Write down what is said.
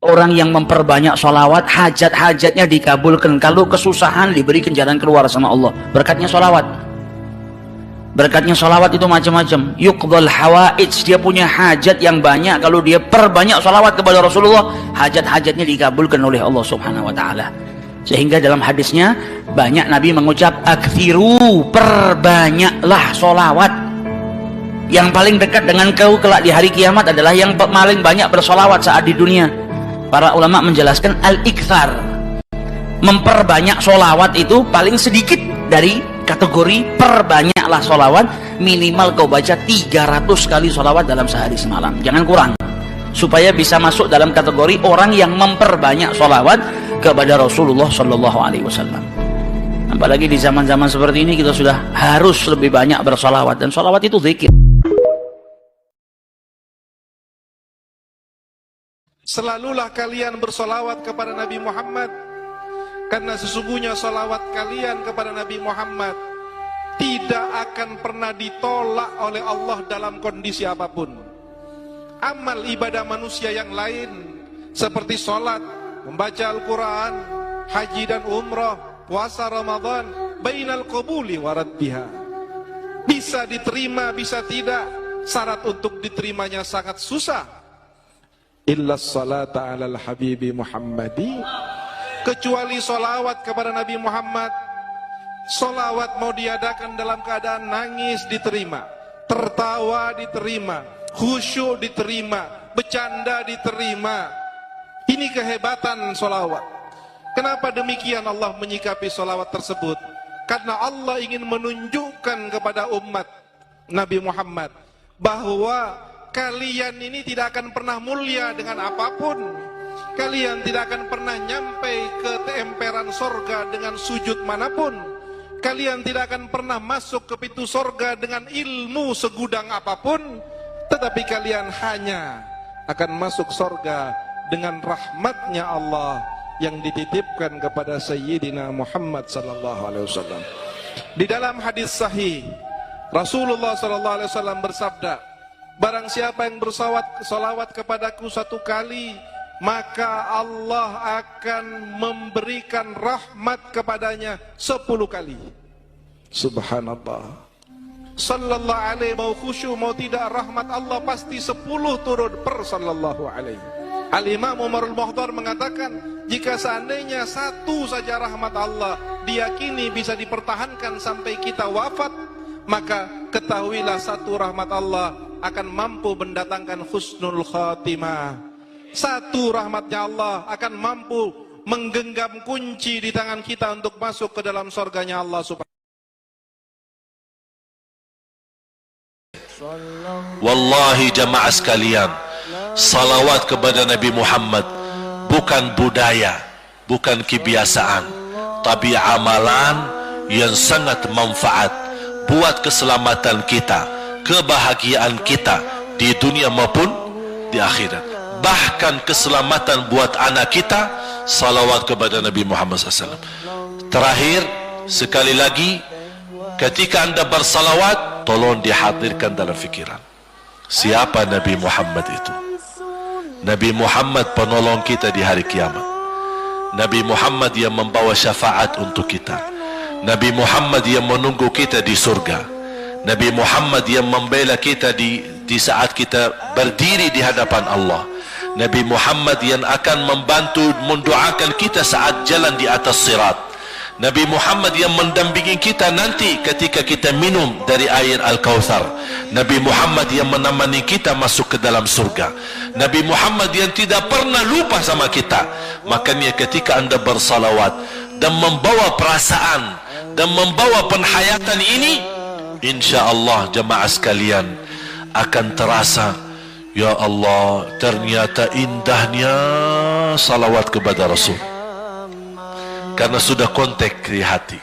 Orang yang memperbanyak sholawat, hajat-hajatnya dikabulkan. Kalau kesusahan, diberikan jalan keluar sama Allah. Berkatnya sholawat. Berkatnya sholawat itu macam-macam. Yuqdhal hawaij, dia punya hajat yang banyak. Kalau dia perbanyak sholawat kepada Rasulullah, hajat-hajatnya dikabulkan oleh Allah Subhanahu wa ta'ala. Sehingga dalam hadisnya banyak Nabi mengucap aktsiru, perbanyaklah sholawat. Yang paling dekat dengan kau kelak di hari kiamat adalah yang paling banyak bersolawat saat di dunia. Para ulama menjelaskan al-iktsar, memperbanyak solawat itu paling sedikit dari kategori perbanyaklah solawat. Minimal kau baca 300 kali solawat dalam sehari semalam, jangan kurang, supaya bisa masuk dalam kategori orang yang memperbanyak solawat kepada Rasulullah Shallallahu Alaihi Wasallam. Apalagi di zaman-zaman seperti ini kita sudah harus lebih banyak bersolawat, dan solawat itu zikir. Selalulah kalian bersolawat kepada Nabi Muhammad, karena sesungguhnya solawat kalian kepada Nabi Muhammad tidak akan pernah ditolak oleh Allah dalam kondisi apapun. Amal ibadah manusia yang lain seperti sholat, membaca Al-Quran, haji dan umrah, puasa Ramadan, bainal qabuli wa raddiha, bisa diterima, bisa tidak. Syarat untuk diterimanya sangat susah. Illa salata alal habibi Muhammadi, kecuali solawat kepada Nabi Muhammad. Solawat mau diadakan dalam keadaan nangis diterima, tertawa diterima, khusyuk diterima, bercanda diterima. Ini kehebatan solawat. Kenapa demikian Allah menyikapi solawat tersebut? Karena Allah ingin menunjukkan kepada umat Nabi Muhammad bahwa kalian ini tidak akan pernah mulia dengan apapun. Kalian tidak akan pernah nyampe ke emperan sorga dengan sujud manapun. Kalian tidak akan pernah masuk ke pintu sorga dengan ilmu segudang apapun. Tetapi kalian hanya akan masuk sorga dengan rahmatnya Allah yang dititipkan kepada Sayyidina Muhammad sallallahu alaihi wasallam. Di dalam hadis sahih, Rasulullah sallallahu alaihi wasallam bersabda, barang siapa yang bersolawat kepadaku 1 kali, maka Allah akan memberikan rahmat kepadanya 10 kali. Subhanallah. Sallallahu alaihi, mau khusyuk mau tidak, rahmat Allah pasti 10 turun per sallallahu alaihi. Al-Imam Umarul Mukhtar mengatakan, jika seandainya 1 saja rahmat Allah diyakini bisa dipertahankan sampai kita wafat, maka ketahuilah 1 rahmat Allah akan mampu mendatangkan husnul khatimah. 1 rahmatnya Allah akan mampu menggenggam kunci di tangan kita untuk masuk ke dalam surganya Allah subhanahu. Wallahi jamaah sekalian, salawat kepada Nabi Muhammad bukan budaya, bukan kebiasaan, tapi amalan yang sangat manfaat buat keselamatan kita, kebahagiaan kita di dunia maupun di akhirat. Bahkan keselamatan buat anak kita, salawat kepada Nabi Muhammad SAW. Terakhir, sekali lagi, ketika anda bersalawat, tolong dihadirkan dalam fikiran, siapa Nabi Muhammad itu? Nabi Muhammad penolong kita di hari kiamat. Nabi Muhammad yang membawa syafaat untuk kita. Nabi Muhammad yang menunggu kita di surga. Nabi Muhammad yang membela kita di saat kita berdiri di hadapan Allah. Nabi Muhammad yang akan membantu mendoakan kita saat jalan di atas sirat. Nabi Muhammad yang mendampingi kita nanti ketika kita minum dari air Al-Kautsar. Nabi Muhammad yang menemani kita masuk ke dalam surga. Nabi Muhammad yang tidak pernah lupa sama kita. Makanya ketika anda bersalawat dan membawa perasaan dan membawa penghayatan ini, insyaallah jemaah sekalian akan terasa, ya Allah, ternyata indahnya salawat kepada Rasul, karena sudah kontak di hati.